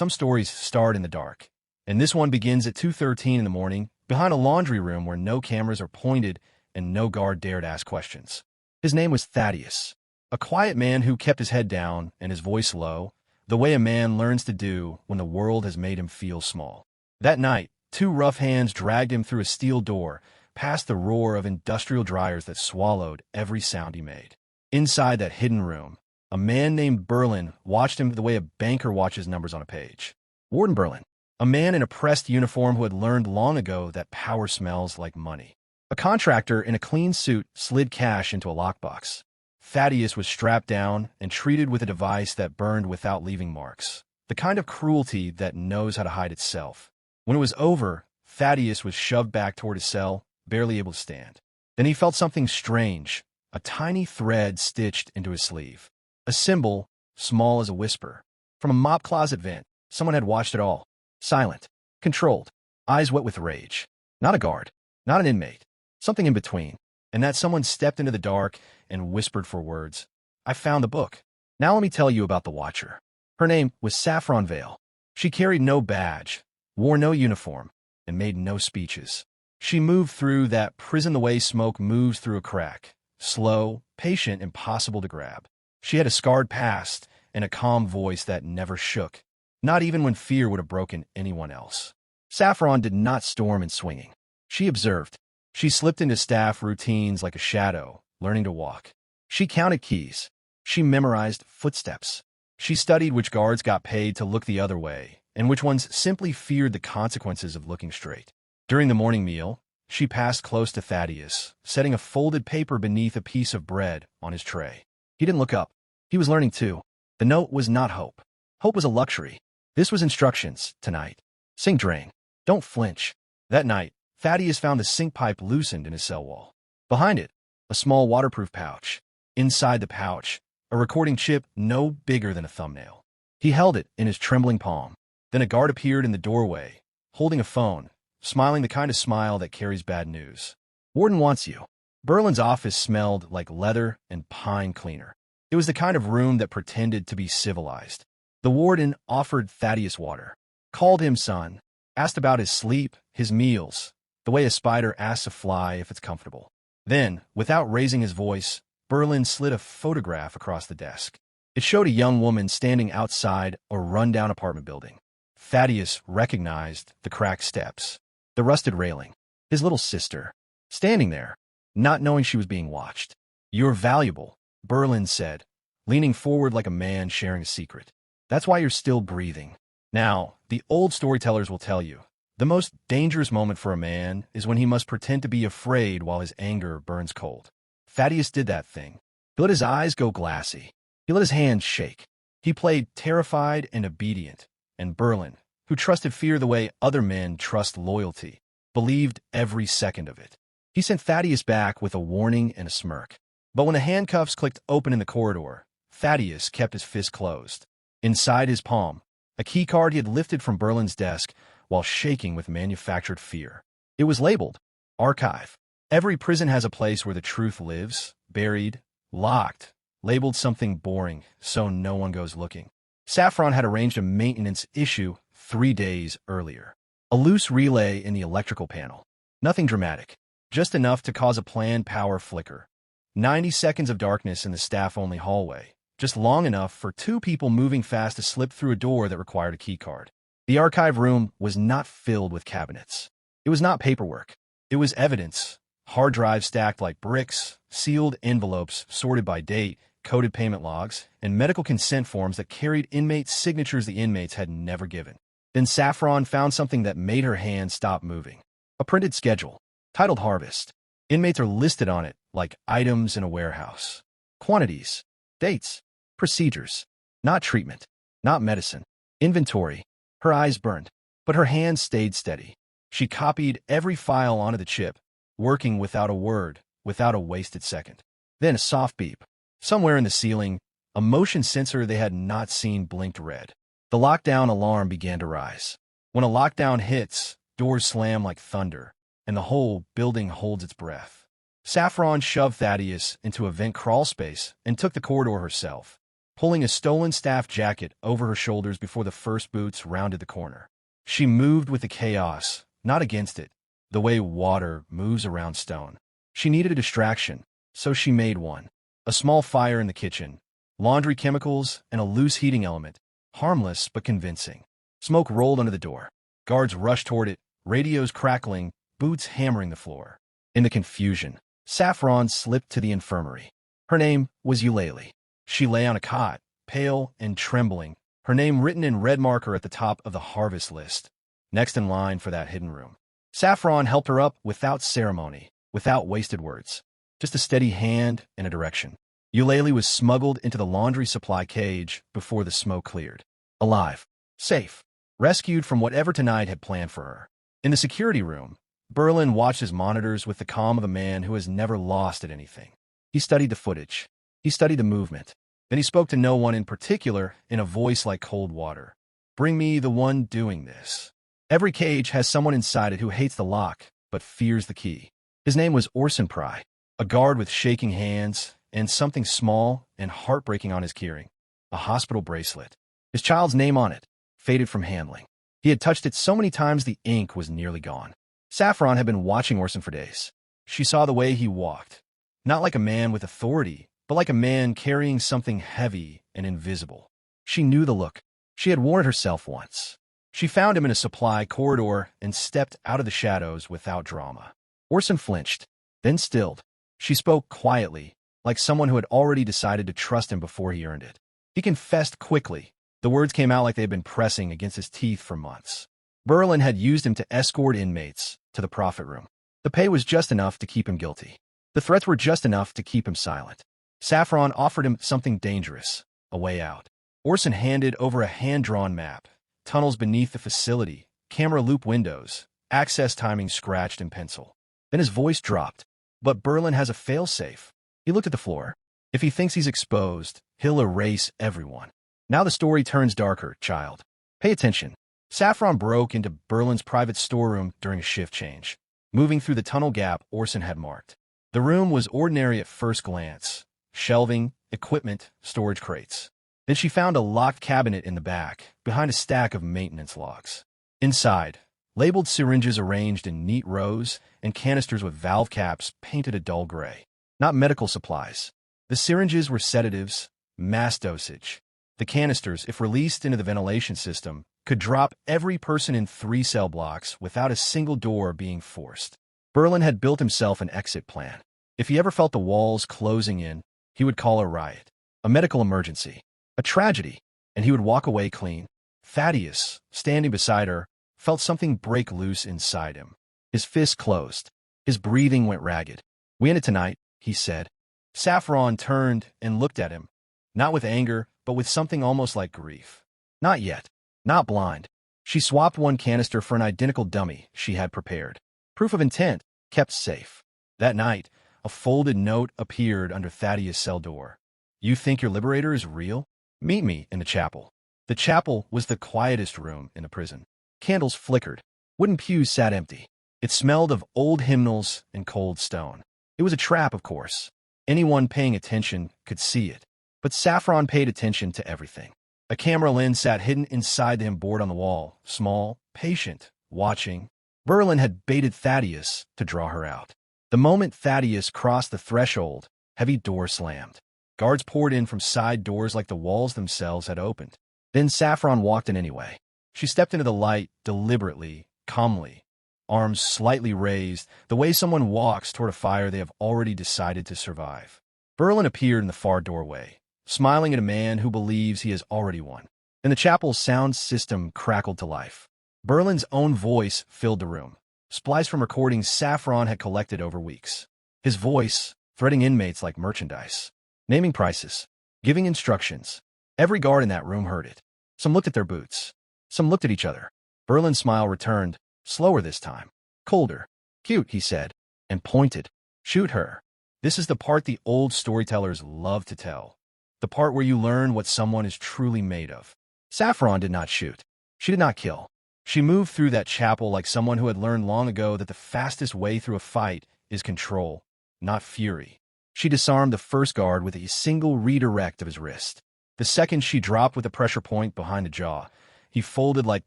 some stories start in the dark, and this one begins at 2:13 in the morning, behind a laundry room where no cameras are pointed and no guard dared ask questions. His name was Thaddeus, a quiet man who kept his head down and his voice low, the way a man learns to do when the world has made him feel small. That night, two rough hands dragged him through a steel door, past the roar of industrial dryers that swallowed every sound he made. Inside that hidden room, a man named Berlin watched him the way a banker watches numbers on a page. Warden Berlin, a man in a pressed uniform who had learned long ago that power smells like money. A contractor in a clean suit slid cash into a lockbox. Thaddeus was strapped down and treated with a device that burned without leaving marks, the kind of cruelty that knows how to hide itself. When it was over, Thaddeus was shoved back toward his cell, barely able to stand. Then he felt something strange, a tiny thread stitched into his sleeve. A symbol, small as a whisper. From a mop closet vent, someone had watched it all. Silent, controlled, eyes wet with rage. Not a guard, not an inmate, something in between. And that someone stepped into the dark and whispered for words. I found the book. Now let me tell you about the Watcher. Her name was Saffron Vale. She carried no badge, wore no uniform, and made no speeches. She moved through that prison the way smoke moves through a crack. Slow, patient, impossible to grab. She had a scarred past and a calm voice that never shook, not even when fear would have broken anyone else. Saffron did not storm in swinging. She observed. She slipped into staff routines like a shadow, learning to walk. She counted keys. She memorized footsteps. She studied which guards got paid to look the other way and which ones simply feared the consequences of looking straight. During the morning meal, she passed close to Thaddeus, setting a folded paper beneath a piece of bread on his tray. He didn't look up. He was learning too. The note was not hope. Hope was a luxury. This was instructions, tonight. Sink drain. Don't flinch. That night, Thaddeus found the sink pipe loosened in his cell wall. Behind it, a small waterproof pouch. Inside the pouch, a recording chip no bigger than a thumbnail. He held it in his trembling palm. Then a guard appeared in the doorway, holding a phone, smiling the kind of smile that carries bad news. Warden wants you. Berlin's office smelled like leather and pine cleaner. It was the kind of room that pretended to be civilized. The warden offered Thaddeus water, called him son, asked about his sleep, his meals, the way a spider asks a fly if it's comfortable. Then, without raising his voice, Berlin slid a photograph across the desk. It showed a young woman standing outside a rundown apartment building. Thaddeus recognized the cracked steps, the rusted railing, his little sister, standing there, not knowing she was being watched. You're valuable, Berlin said, leaning forward like a man sharing a secret. That's why you're still breathing. Now, the old storytellers will tell you, the most dangerous moment for a man is when he must pretend to be afraid while his anger burns cold. Thaddeus did that thing. He let his eyes go glassy. He let his hands shake. He played terrified and obedient, and Berlin, who trusted fear the way other men trust loyalty, believed every second of it. He sent Thaddeus back with a warning and a smirk. But when the handcuffs clicked open in the corridor, Thaddeus kept his fist closed. Inside his palm, a key card he had lifted from Berlin's desk while shaking with manufactured fear. It was labeled Archive. Every prison has a place where the truth lives, buried, locked, labeled something boring so no one goes looking. Saffron had arranged a maintenance issue 3 days earlier. A loose relay in the electrical panel. Nothing dramatic, just enough to cause a planned power flicker. 90 seconds of darkness in the staff-only hallway, just long enough for two people moving fast to slip through a door that required a keycard. The archive room was not filled with cabinets. It was not paperwork. It was evidence. Hard drives stacked like bricks, sealed envelopes sorted by date, coded payment logs, and medical consent forms that carried inmates' signatures the inmates had never given. Then Saffron found something that made her hand stop moving. A printed schedule, titled Harvest. Inmates are listed on it like items in a warehouse. Quantities, dates, procedures. Not treatment, not medicine. Inventory. Her eyes burned, but her hands stayed steady. She copied every file onto the chip, working without a word, without a wasted second. Then a soft beep. Somewhere in the ceiling, a motion sensor they had not seen blinked red. The lockdown alarm began to rise. When a lockdown hits, doors slam like thunder, and the whole building holds its breath. Saffron shoved Thaddeus into a vent crawl space and took the corridor herself. pulling a stolen staff jacket over her shoulders before the first boots rounded the corner. She moved with the chaos, not against it, the way water moves around stone. She needed a distraction, so she made one. A small fire in the kitchen, laundry chemicals, and a loose heating element, harmless but convincing. Smoke rolled under the door. Guards rushed toward it, radios crackling, boots hammering the floor. In the confusion, Saffron slipped to the infirmary. Her name was Eulalie. She lay on a cot, pale and trembling, her name written in red marker at the top of the harvest list, next in line for that hidden room. Saffron helped her up without ceremony, without wasted words. Just a steady hand and a direction. Eulalie was smuggled into the laundry supply cage before the smoke cleared. Alive. Safe. Rescued from whatever tonight had planned for her. In the security room, Berlin watched his monitors with the calm of a man who has never lost at anything. He studied the footage. He studied the movement. Then he spoke to no one in particular in a voice like cold water. Bring me the one doing this. Every cage has someone inside it who hates the lock, but fears the key. His name was Orson Pry, a guard with shaking hands and something small and heartbreaking on his keyring. A hospital bracelet. His child's name on it, faded from handling. He had touched it so many times the ink was nearly gone. Saffron had been watching Orson for days. She saw the way he walked. Not like a man with authority, but like a man carrying something heavy and invisible. She knew the look. She had worn it herself once. She found him in a supply corridor and stepped out of the shadows without drama. Orson flinched, then stilled. She spoke quietly, like someone who had already decided to trust him before he earned it. He confessed quickly. The words came out like they had been pressing against his teeth for months. Berlin had used him to escort inmates to the profit room. The pay was just enough to keep him guilty. The threats were just enough to keep him silent. Saffron offered him something dangerous, a way out. Orson handed over a hand-drawn map, tunnels beneath the facility, camera loop windows, access timing scratched in pencil. Then his voice dropped. But Berlin has a fail-safe. He looked at the floor. If he thinks he's exposed, he'll erase everyone. Now the story turns darker, child. Pay attention. Saffron broke into Berlin's private storeroom during a shift change, moving through the tunnel gap Orson had marked. The room was ordinary at first glance. Shelving, equipment, storage crates. Then she found a locked cabinet in the back, behind a stack of maintenance logs. Inside, labeled syringes arranged in neat rows and canisters with valve caps painted a dull gray. Not medical supplies. The syringes were sedatives, mass dosage. The canisters, if released into the ventilation system, could drop every person in 3 cell blocks without a single door being forced. Berlin had built himself an exit plan. If he ever felt the walls closing in, he would call a riot, a medical emergency, a tragedy, and he would walk away clean. Thaddeus, standing beside her, felt something break loose inside him. His fist closed. His breathing went ragged. "We end it tonight," he said. Saffron turned and looked at him, not with anger, but with something almost like grief. Not yet. Not blind. She swapped one canister for an identical dummy she had prepared. Proof of intent, kept safe. That night, a folded note appeared under Thaddeus' cell door. "You think your Liberator is real? Meet me in the chapel." The chapel was the quietest room in the prison. Candles flickered. Wooden pews sat empty. It smelled of old hymnals and cold stone. It was a trap, of course. Anyone paying attention could see it. But Saffron paid attention to everything. A camera lens sat hidden inside the board on the wall, small, patient, watching. Berlin had baited Thaddeus to draw her out. The moment Thaddeus crossed the threshold, heavy door slammed. Guards poured in from side doors like the walls themselves had opened. Then Saffron walked in anyway. She stepped into the light, deliberately, calmly, arms slightly raised, the way someone walks toward a fire they have already decided to survive. Berlin appeared in the far doorway, smiling at a man who believes he has already won. And the chapel's sound system crackled to life. Berlin's own voice filled the room, spliced from recordings Saffron had collected over weeks. His voice, threading inmates like merchandise, naming prices, giving instructions. Every guard in that room heard it. Some looked at their boots. Some looked at each other. Berlin's smile returned, slower this time. Colder. "Cute," he said, and pointed. "Shoot her." This is the part the old storytellers love to tell. The part where you learn what someone is truly made of. Saffron did not shoot. She did not kill. She moved through that chapel like someone who had learned long ago that the fastest way through a fight is control, not fury. She disarmed the first guard with a single redirect of his wrist. The second she dropped with a pressure point behind the jaw, he folded like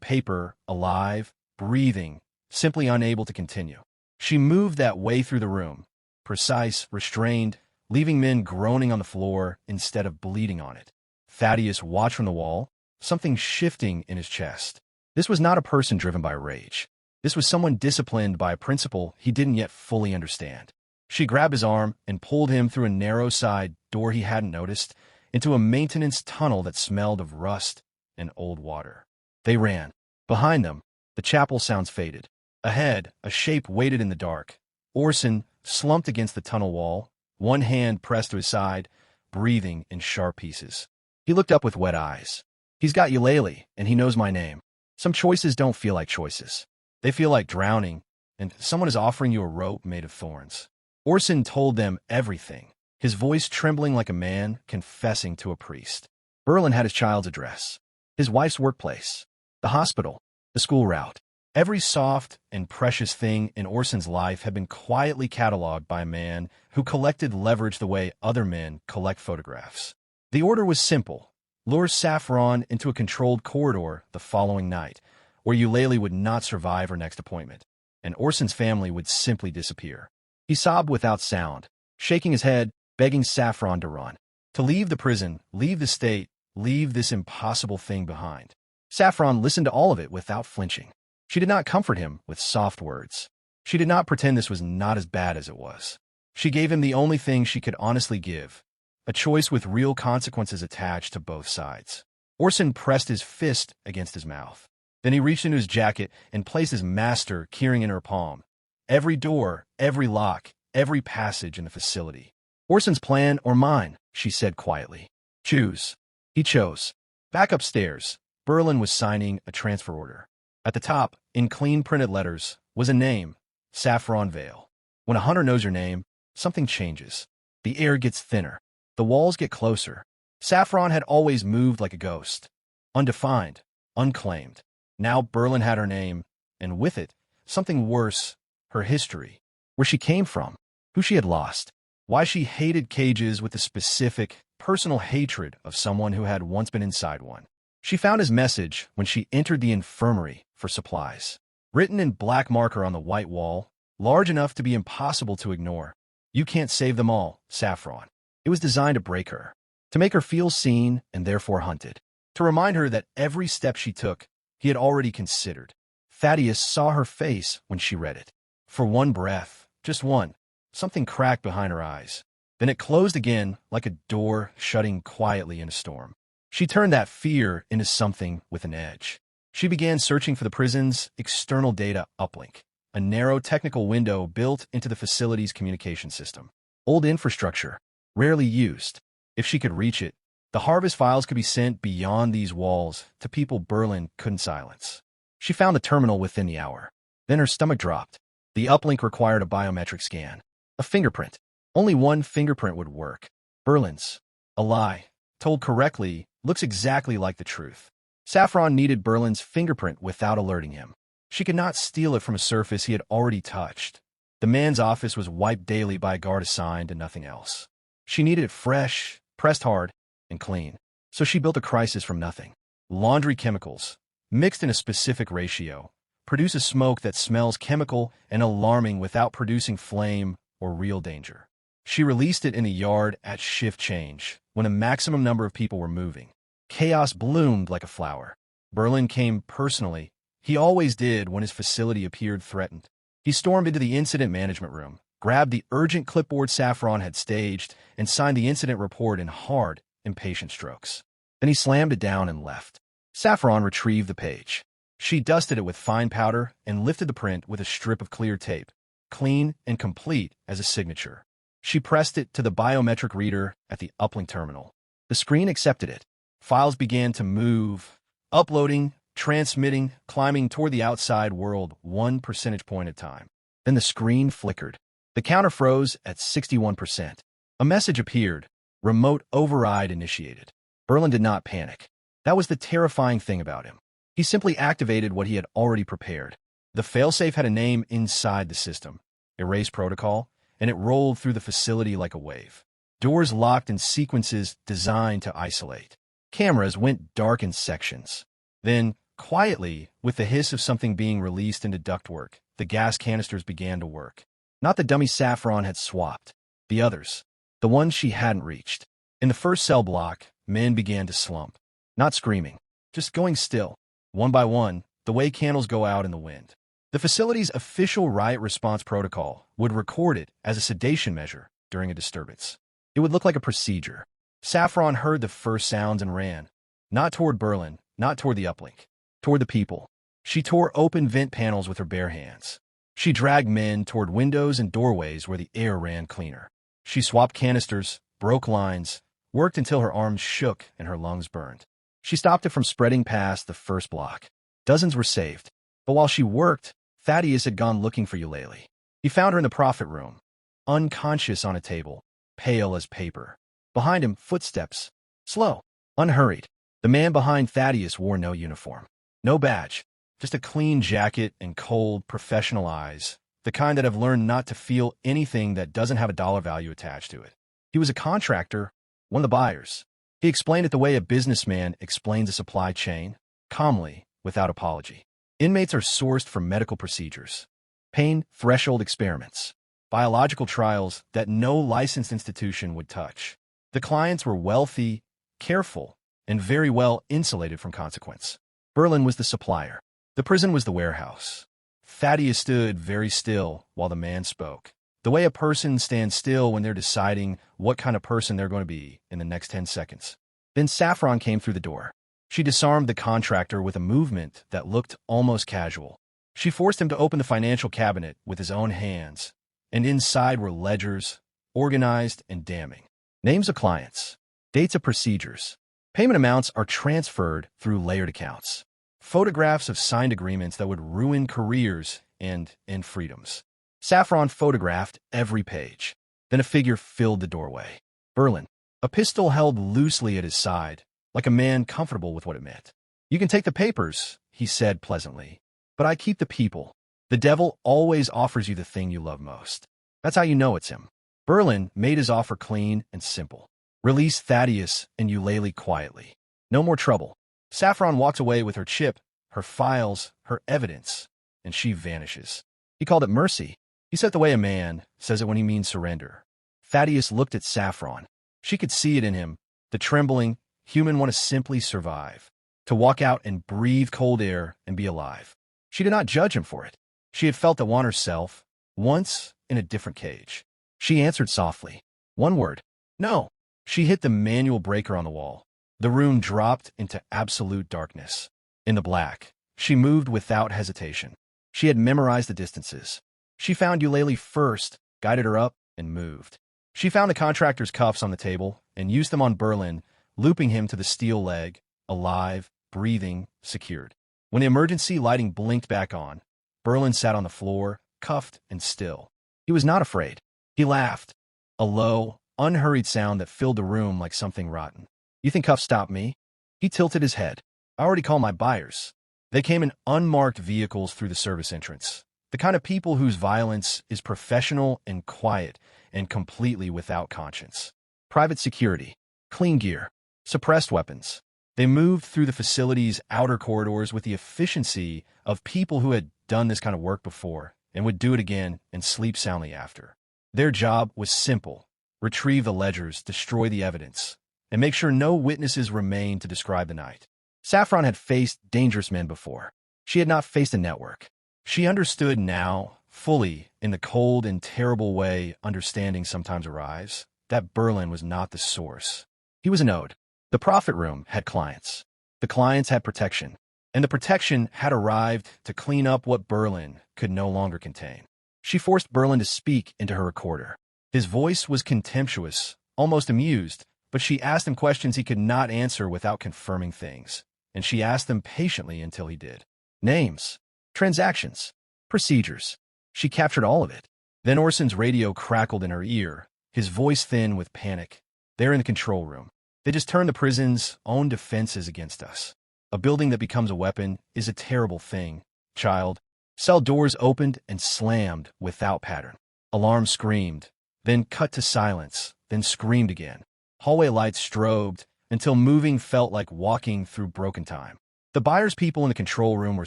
paper, alive, breathing, simply unable to continue. She moved that way through the room, precise, restrained, leaving men groaning on the floor instead of bleeding on it. Thaddeus watched from the wall, something shifting in his chest. This was not a person driven by rage. This was someone disciplined by a principle he didn't yet fully understand. She grabbed his arm and pulled him through a narrow side door he hadn't noticed, into a maintenance tunnel that smelled of rust and old water. They ran. Behind them, the chapel sounds faded. Ahead, a shape waited in the dark. Orson slumped against the tunnel wall, one hand pressed to his side, breathing in sharp pieces. He looked up with wet eyes. He's got ukulele, and he knows my name. Some choices don't feel like choices. They feel like drowning, and someone is offering you a rope made of thorns. Orson told them everything, his voice trembling like a man confessing to a priest. Berlin had his child's address, his wife's workplace, the hospital, the school route. Every soft and precious thing in Orson's life had been quietly cataloged by a man who collected leverage the way other men collect photographs. The order was simple: lure Saffron into a controlled corridor the following night, where Eulalie would not survive her next appointment, and Orson's family would simply disappear. He sobbed without sound, shaking his head, begging Saffron to run, to leave the prison, leave the state, leave this impossible thing behind. Saffron listened to all of it without flinching. She did not comfort him with soft words. She did not pretend this was not as bad as it was. She gave him the only thing she could honestly give, a choice with real consequences attached to both sides. Orson pressed his fist against his mouth. Then he reached into his jacket and placed his master keyring in her palm. Every door, every lock, every passage in the facility. Orson's plan or mine, she said quietly. Choose. He chose. Back upstairs, Berlin was signing a transfer order. At the top, in clean printed letters, was a name, Saffron Vale. When a hunter knows your name, something changes. The air gets thinner. The walls get closer. Saffron had always moved like a ghost. Undefined, unclaimed. Now Berlin had her name, and with it, something worse, her history. Where she came from, who she had lost, why she hated cages with the specific, personal hatred of someone who had once been inside one. She found his message when she entered the infirmary for supplies. Written in black marker on the white wall, large enough to be impossible to ignore. You can't save them all, Saffron. It was designed to break her, to make her feel seen and therefore hunted, to remind her that every step she took, he had already considered. Thaddeus saw her face when she read it. For one breath, just one, something cracked behind her eyes. Then it closed again like a door shutting quietly in a storm. She turned that fear into something with an edge. She began searching for the prison's external data uplink, a narrow technical window built into the facility's communication system. Old infrastructure, rarely used. If she could reach it, the harvest files could be sent beyond these walls to people Berlin couldn't silence. She found the terminal within the hour. Then her stomach dropped. The uplink required a biometric scan. A fingerprint. Only one fingerprint would work. Berlin's. A lie, told correctly, looks exactly like the truth. Saffron needed Berlin's fingerprint without alerting him. She could not steal it from a surface he had already touched. The man's office was wiped daily by a guard assigned to nothing else. She needed it fresh, pressed hard, and clean. So she built a crisis from nothing. Laundry chemicals, mixed in a specific ratio, produce a smoke that smells chemical and alarming without producing flame or real danger. She released it in a yard at shift change, when a maximum number of people were moving. Chaos bloomed like a flower. Berlin came personally. He always did when his facility appeared threatened. He stormed into the incident management room, grabbed the urgent clipboard Saffron had staged, and signed the incident report in hard, impatient strokes. Then he slammed it down and left. Saffron retrieved the page. She dusted it with fine powder and lifted the print with a strip of clear tape, clean and complete as a signature. She pressed it to the biometric reader at the uplink terminal. The screen accepted it. Files began to move, uploading, transmitting, climbing toward the outside world 1 percentage point at a time. Then the screen flickered. The counter froze at 61%. A message appeared. Remote override initiated. Berlin did not panic. That was the terrifying thing about him. He simply activated what he had already prepared. The failsafe had a name inside the system, Erase Protocol, and it rolled through the facility like a wave. Doors locked in sequences designed to isolate. Cameras went dark in sections. Then, quietly, with the hiss of something being released into ductwork, the gas canisters began to work. Not the dummy Saffron had swapped. The others. The ones she hadn't reached. In the first cell block, men began to slump. Not screaming. Just going still. One by one, the way candles go out in the wind. The facility's official riot response protocol would record it as a sedation measure during a disturbance. It would look like a procedure. Saffron heard the first sounds and ran. Not toward Berlin, not toward the uplink. Toward the people. She tore open vent panels with her bare hands. She dragged men toward windows and doorways where the air ran cleaner. She swapped canisters, broke lines, worked until her arms shook and her lungs burned. She stopped it from spreading past the first block. Dozens were saved. But while she worked, Thaddeus had gone looking for Eulalie. He found her in the profit room, unconscious on a table, pale as paper. Behind him, footsteps. Slow, unhurried. The man behind Thaddeus wore no uniform. No badge. Just a clean jacket and cold, professional eyes. The kind that have learned not to feel anything that doesn't have a dollar value attached to it. He was a contractor, one of the buyers. He explained it the way a businessman explains a supply chain, calmly, without apology. Inmates are sourced for medical procedures, pain threshold experiments, biological trials that no licensed institution would touch. The clients were wealthy, careful, and very well insulated from consequence. Berlin was the supplier. The prison was the warehouse. Thaddeus stood very still while the man spoke. The way a person stands still when they're deciding what kind of person they're going to be in the next 10 seconds. Then Saffron came through the door. She disarmed the contractor with a movement that looked almost casual. She forced him to open the financial cabinet with his own hands, and inside were ledgers, organized and damning. Names of clients, dates of procedures. Payment amounts are transferred through layered accounts. Photographs of signed agreements that would ruin careers and end freedoms. Saffron photographed every page. Then a figure filled the doorway. Berlin, a pistol held loosely at his side, like a man comfortable with what it meant. "You can take the papers," he said pleasantly, "but I keep the people. The devil always offers you the thing you love most. That's how you know it's him." Berlin made his offer clean and simple. Release Thaddeus and Eulalie quietly. No more trouble. Saffron walks away with her chip, her files, her evidence, and she vanishes. He called it mercy. He said it the way a man says it when he means surrender. Thaddeus looked at Saffron. She could see it in him, the trembling, human want to simply survive, to walk out and breathe cold air and be alive. She did not judge him for it. She had felt the want herself, once in a different cage. She answered softly. One word. No. She hit the manual breaker on the wall. The room dropped into absolute darkness. In the black, she moved without hesitation. She had memorized the distances. She found Eulalie first, guided her up, and moved. She found the contractor's cuffs on the table and used them on Berlin, looping him to the steel leg, alive, breathing, secured. When the emergency lighting blinked back on, Berlin sat on the floor, cuffed and still. He was not afraid. He laughed, a low, unhurried sound that filled the room like something rotten. "You think cuffs stop me?" He tilted his head. "I already called my buyers. They came in unmarked vehicles through the service entrance. The kind of people whose violence is professional and quiet and completely without conscience. Private security, clean gear, suppressed weapons. They moved through the facility's outer corridors with the efficiency of people who had done this kind of work before and would do it again and sleep soundly after. Their job was simple: retrieve the ledgers, destroy the evidence, and make sure no witnesses remained to describe the night. Saffron had faced dangerous men before. She had not faced a network. She understood now, fully, in the cold and terrible way understanding sometimes arrives, that Berlin was not the source. He was a node. The profit room had clients. The clients had protection. And the protection had arrived to clean up what Berlin could no longer contain. She forced Berlin to speak into her recorder. His voice was contemptuous, almost amused, but she asked him questions he could not answer without confirming things, and she asked them patiently until he did. Names, transactions, procedures. She captured all of it. Then Orson's radio crackled in her ear, his voice thin with panic. "They're in the control room. They just turned the prison's own defenses against us. A building that becomes a weapon is a terrible thing, child." Cell doors opened and slammed without pattern. Alarm screamed, then cut to silence, then screamed again. Hallway lights strobed, until moving felt like walking through broken time. The buyer's people in the control room were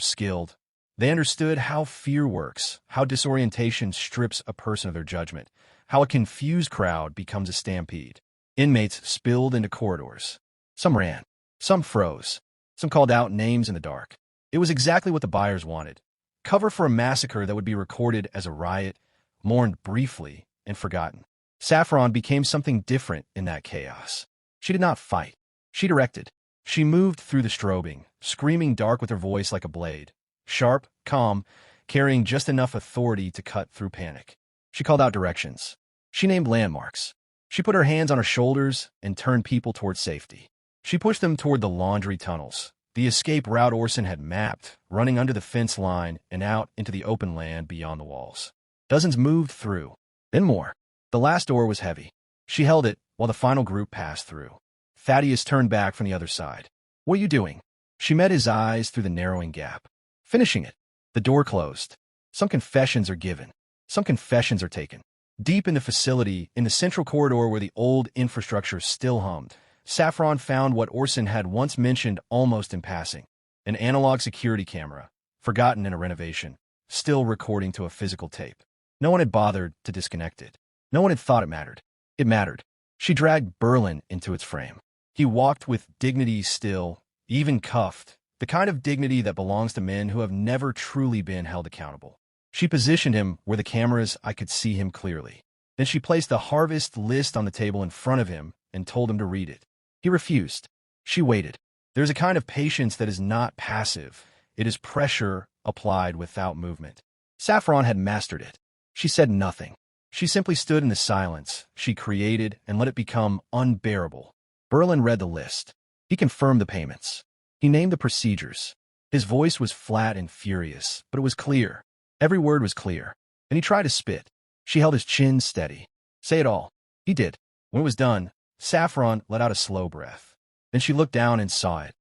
skilled. They understood how fear works, how disorientation strips a person of their judgment, how a confused crowd becomes a stampede. Inmates spilled into corridors. Some ran. Some froze. Some called out names in the dark. It was exactly what the buyers wanted. Cover for a massacre that would be recorded as a riot, mourned briefly, and forgotten. Saffron became something different in that chaos. She did not fight. She directed. She moved through the strobing, screaming dark with her voice like a blade. Sharp, calm, carrying just enough authority to cut through panic. She called out directions. She named landmarks. She put her hands on her shoulders and turned people toward safety. She pushed them toward the laundry tunnels, the escape route Orson had mapped, running under the fence line and out into the open land beyond the walls. Dozens moved through, then more. The last door was heavy. She held it while the final group passed through. Thaddeus turned back from the other side. "What are you doing?" She met his eyes through the narrowing gap. "Finishing it." The door closed. Some confessions are given. Some confessions are taken. Deep in the facility, in the central corridor where the old infrastructure still hummed, Saffron found what Orson had once mentioned almost in passing. An analog security camera, forgotten in a renovation, still recording to a physical tape. No one had bothered to disconnect it. No one had thought it mattered. It mattered. She dragged Berlin into its frame. He walked with dignity still, even cuffed, the kind of dignity that belongs to men who have never truly been held accountable. She positioned him where the cameras I could see him clearly. Then she placed the harvest list on the table in front of him and told him to read it. He refused. She waited. There's a kind of patience that is not passive. It is pressure applied without movement. Saffron had mastered it. She said nothing. She simply stood in the silence she created and let it become unbearable. Berlin read the list. He confirmed the payments. He named the procedures. His voice was flat and furious, but it was clear. Every word was clear. And he tried to spit. She held his chin steady. "Say it all." He did. When it was done, Saffron let out a slow breath. Then she looked down and saw it.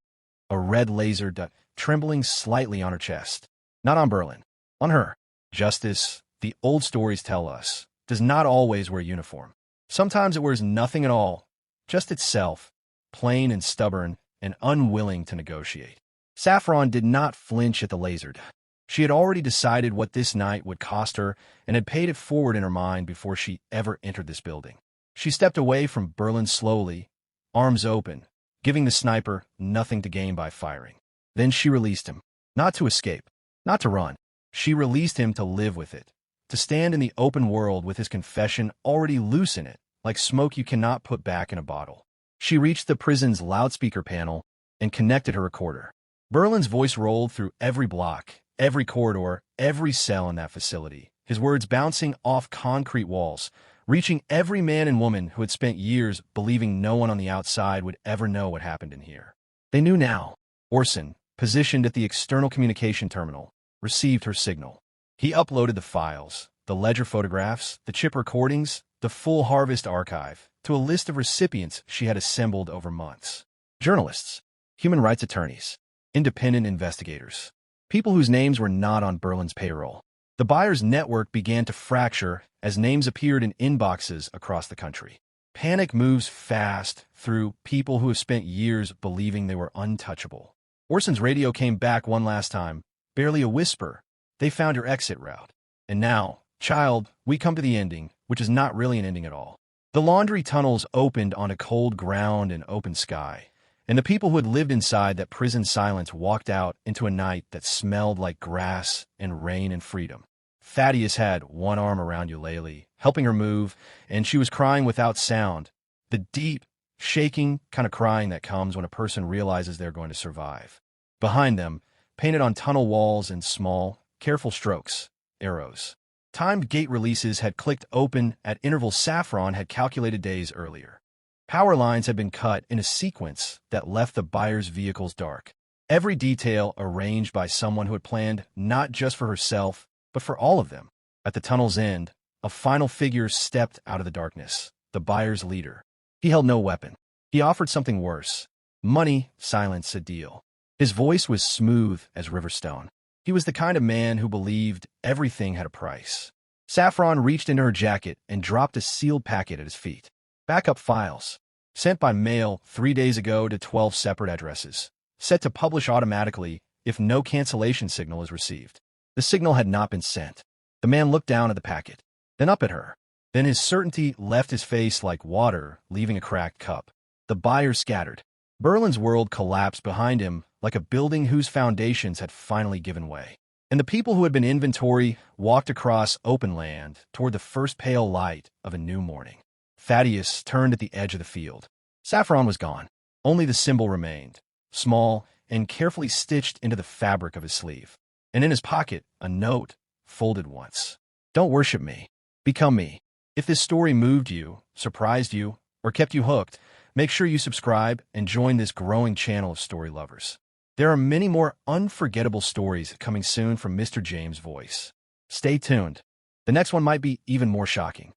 A red laser dot trembling slightly on her chest. Not on Berlin. On her. Justice, the old stories tell us, does not always wear uniform. Sometimes it wears nothing at all, just itself, plain and stubborn and unwilling to negotiate. Saffron did not flinch at the laser dot. She had already decided what this night would cost her and had paid it forward in her mind before she ever entered this building. She stepped away from Berlin slowly, arms open, giving the sniper nothing to gain by firing. Then she released him, not to escape, not to run. She released him to live with it, to stand in the open world with his confession already loose in it, like smoke you cannot put back in a bottle. She reached the prison's loudspeaker panel and connected her recorder. Berlin's voice rolled through every block, every corridor, every cell in that facility, his words bouncing off concrete walls, reaching every man and woman who had spent years believing no one on the outside would ever know what happened in here. They knew now. Orson, positioned at the external communication terminal, received her signal. He uploaded the files, the ledger photographs, the chip recordings, the full harvest archive, to a list of recipients she had assembled over months. Journalists, human rights attorneys, independent investigators, people whose names were not on Berlin's payroll. The buyer's network began to fracture as names appeared in inboxes across the country. Panic moves fast through people who have spent years believing they were untouchable. Orson's radio came back one last time, barely a whisper. They found your exit route. And now, child, we come to the ending, which is not really an ending at all. The laundry tunnels opened onto cold ground and open sky, and the people who had lived inside that prison silence walked out into a night that smelled like grass and rain and freedom. Thaddeus had one arm around Eulalie, helping her move, and she was crying without sound, the deep, shaking kind of crying that comes when a person realizes they're going to survive. Behind them, painted on tunnel walls in small, careful strokes, arrows. Timed gate releases had clicked open at intervals Saffron had calculated days earlier. Power lines had been cut in a sequence that left the buyer's vehicles dark. Every detail arranged by someone who had planned not just for herself, but for all of them. At the tunnel's end, a final figure stepped out of the darkness, the buyer's leader. He held no weapon. He offered something worse. Money, silence, a deal. His voice was smooth as riverstone. He was the kind of man who believed everything had a price. Saffron reached into her jacket and dropped a sealed packet at his feet. Backup files. Sent by mail 3 days ago to 12 separate addresses. Set to publish automatically if no cancellation signal is received. The signal had not been sent. The man looked down at the packet, then up at her. Then his certainty left his face like water leaving a cracked cup. The buyers scattered. Berlin's world collapsed behind him like a building whose foundations had finally given way. And the people who had been inventory walked across open land toward the first pale light of a new morning. Thaddeus turned at the edge of the field. Saffron was gone. Only the symbol remained, small and carefully stitched into the fabric of his sleeve. And in his pocket, a note, folded once. Don't worship me. Become me. If this story moved you, surprised you, or kept you hooked, make sure you subscribe and join this growing channel of story lovers. There are many more unforgettable stories coming soon from Mr. James' voice. Stay tuned. The next one might be even more shocking.